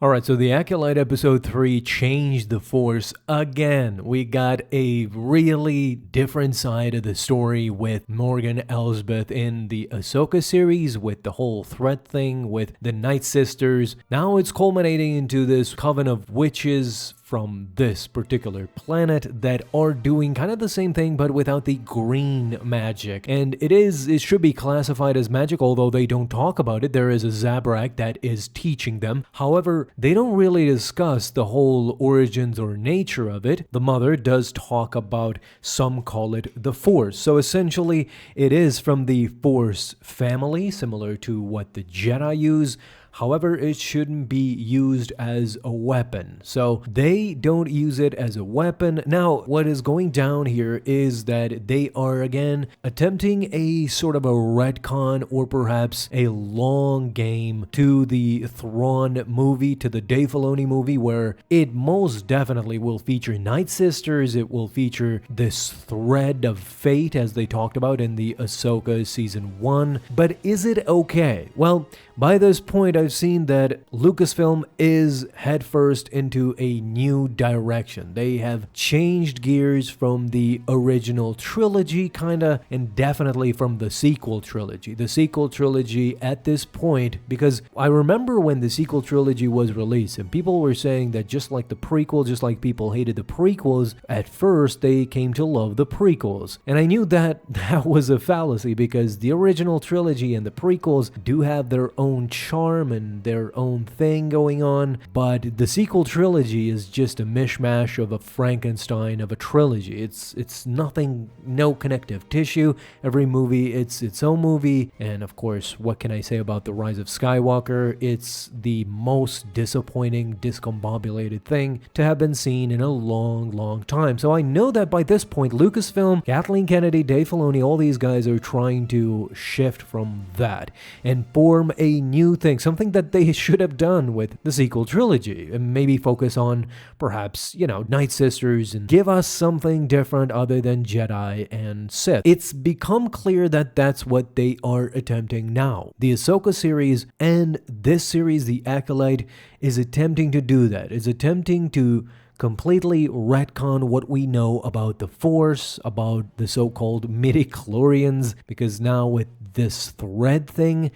Alright, so the Acolyte episode 3 changed the Force again. We got a really different side of the story with Morgan Elsbeth in the Ahsoka series, with the whole threat thing, with the Night Sisters. Now it's culminating into this Coven of Witches from this particular planet that are doing kind of the same thing but without the green magic. And it should be classified as magic, although they don't talk about it. There is a Zabrak that is teaching them. However, they don't really discuss the whole origins or nature of it. The mother does talk about, some call it the Force. So essentially it is from the Force family, similar to what the Jedi use. However, it shouldn't be used as a weapon. So they don't use it as a weapon. Now, what is going down here is that they are again attempting a sort of a retcon or perhaps a long game to the Thrawn movie, to the Dave Filoni movie, where it most definitely will feature Night Sisters. It will feature this thread of fate as they talked about in the Ahsoka season 1. But is it okay? Well, by this point, I've seen that Lucasfilm is headfirst into a new direction. They have changed gears from the original trilogy, kinda, and definitely from the sequel trilogy. The sequel trilogy at this point, because I remember when the sequel trilogy was released, and people were saying that just like the prequel, just like people hated the prequels, at first they came to love the prequels. And I knew that that was a fallacy, because the original trilogy and the prequels do have their own charm and their own thing going on, but the sequel trilogy is just a mishmash of a Frankenstein of a trilogy. It's nothing, no connective tissue. Every movie, it's its own movie, and of course, what can I say about The Rise of Skywalker? It's the most disappointing, discombobulated thing to have been seen in a long, long time. So I know that by this point, Lucasfilm, Kathleen Kennedy, Dave Filoni, all these guys are trying to shift from that and form a new thing, something that they should have done with the sequel trilogy, and maybe focus on perhaps, Night Sisters and give us something different other than Jedi and Sith. It's become clear that that's what they are attempting now. The Ahsoka series and this series, The Acolyte, is attempting to do that. It's attempting to completely retcon what we know about the Force, about the so-called midi-chlorians, because now with this thread thing,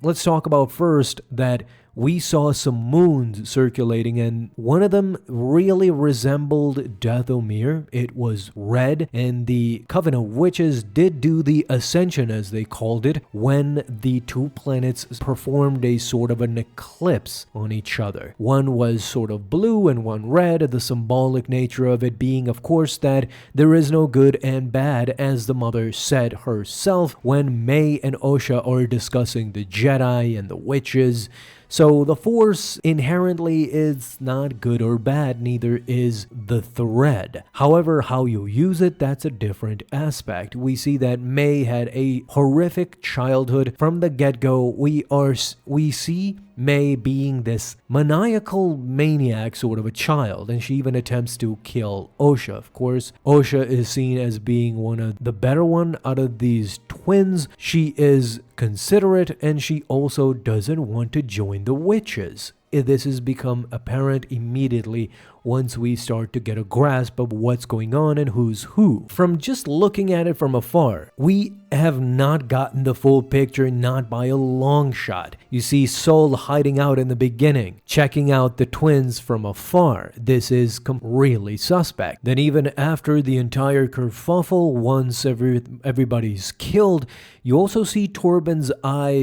let's talk about first that we saw some moons circulating, and one of them really resembled Dathomir. It was red, and the Coven of Witches did do the ascension, as they called it, when the two planets performed a sort of an eclipse on each other. One was sort of blue and one red, the symbolic nature of it being, of course, that there is no good and bad, as the mother said herself when May and Osha are discussing the Jedi and the witches. So the Force inherently is not good or bad, neither is the thread. However, how you use it, that's a different aspect. We see that May had a horrific childhood from the get-go. We see May being this maniacal maniac sort of a child, and she even attempts to kill Osha. Of course, Osha is seen as being one of the better one out of these twins. She is considerate, and she also doesn't want to join the witches. This has become apparent immediately once we start to get a grasp of what's going on and who's who. From just looking at it from afar, we have not gotten the full picture, not by a long shot. You see Sol hiding out in the beginning, checking out the twins from afar. This is really suspect. Then even after the entire kerfuffle, once everybody's killed, you also see Torben's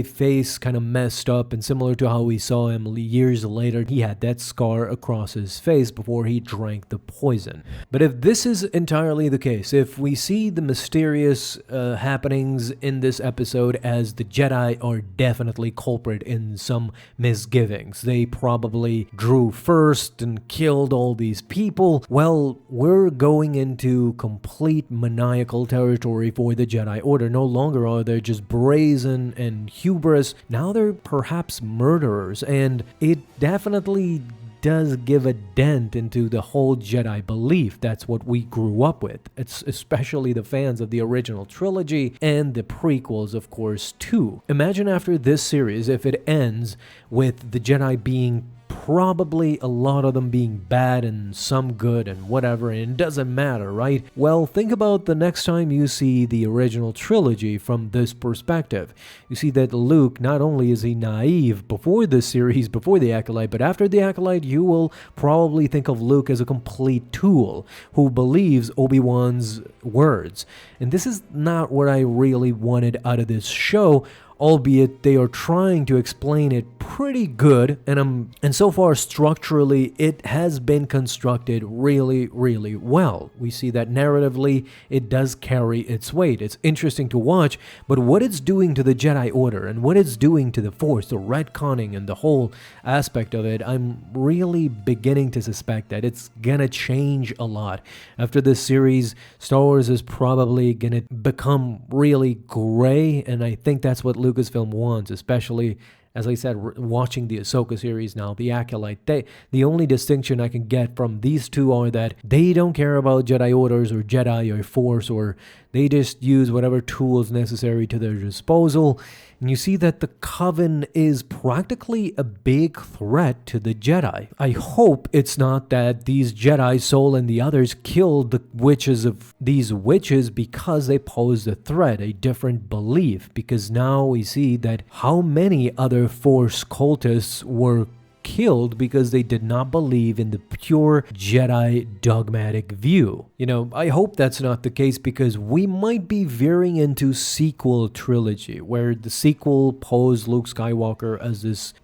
face kind of messed up, and similar to how we saw him years later, he had that scar across his face before he drank the poison. But if this is entirely the case, if we see the mysterious happenings in this episode as the Jedi are definitely culprit in some misgivings, they probably drew first and killed all these people, well, we're going into complete maniacal territory for the Jedi Order. No longer are they just brazen and hubris, now they're perhaps murderers, and it definitely does give a dent into the whole Jedi belief. That's what we grew up with. It's especially the fans of the original trilogy and the prequels, of course, too. Imagine after this series, if it ends with the Jedi being probably a lot of them being bad and some good and whatever, and it doesn't matter, right? Well, think about the next time you see the original trilogy from this perspective. You see that Luke, not only is he naive before this series, before the Acolyte, but after the Acolyte, you will probably think of Luke as a complete tool who believes Obi-Wan's words. And this is not what I really wanted out of this show, albeit they are trying to explain it pretty good, and so far structurally it has been constructed really, really well. We see that narratively it does carry its weight. It's interesting to watch, but what it's doing to the Jedi Order and what it's doing to the Force, the retconning and the whole aspect of it, I'm really beginning to suspect that it's gonna change a lot. After this series, Star Wars is probably gonna become really gray, and I think that's what Lucasfilm wants, especially, as I said, watching the Ahsoka series now, the Acolyte. The only distinction I can get from these two are that they don't care about Jedi Orders or Jedi or Force, or they just use whatever tools necessary to their disposal. And you see that the Coven is practically a big threat to the Jedi. I hope it's not that these Jedi, Soul and the others, killed the witches of these witches because they posed a threat, a different belief. Because now we see that how many other Force cultists were killed because they did not believe in the pure Jedi dogmatic view. I hope that's not the case, because we might be veering into sequel trilogy, where the sequel posed Luke Skywalker as this,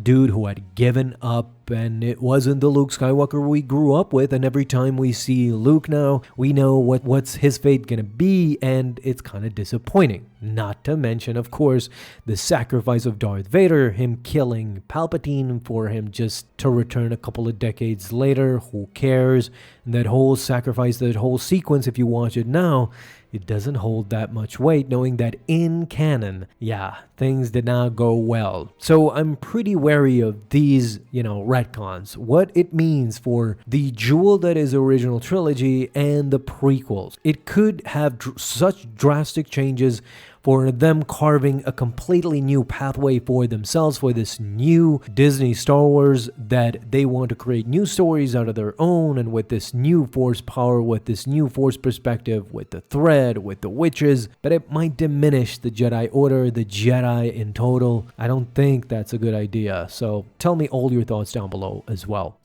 dude who had given up, and it wasn't the Luke Skywalker we grew up with, and every time we see Luke now, we know what's his fate gonna be, and it's kind of disappointing. Not to mention, of course, the sacrifice of Darth Vader, him killing Palpatine for him just to return a couple of decades later. Who cares? And that whole sacrifice, that whole sequence, if you watch it now, it doesn't hold that much weight, knowing that in canon, things did not go well. So I'm pretty wary of these, retcons, what it means for the jewel that is original trilogy and the prequels. It could have such drastic changes for them carving a completely new pathway for themselves for this new Disney Star Wars, that they want to create new stories out of their own, and with this new Force power, with this new Force perspective, with the thread, with the witches, but it might diminish the Jedi Order, the Jedi in total. I don't think that's a good idea. So tell me all your thoughts down below as well.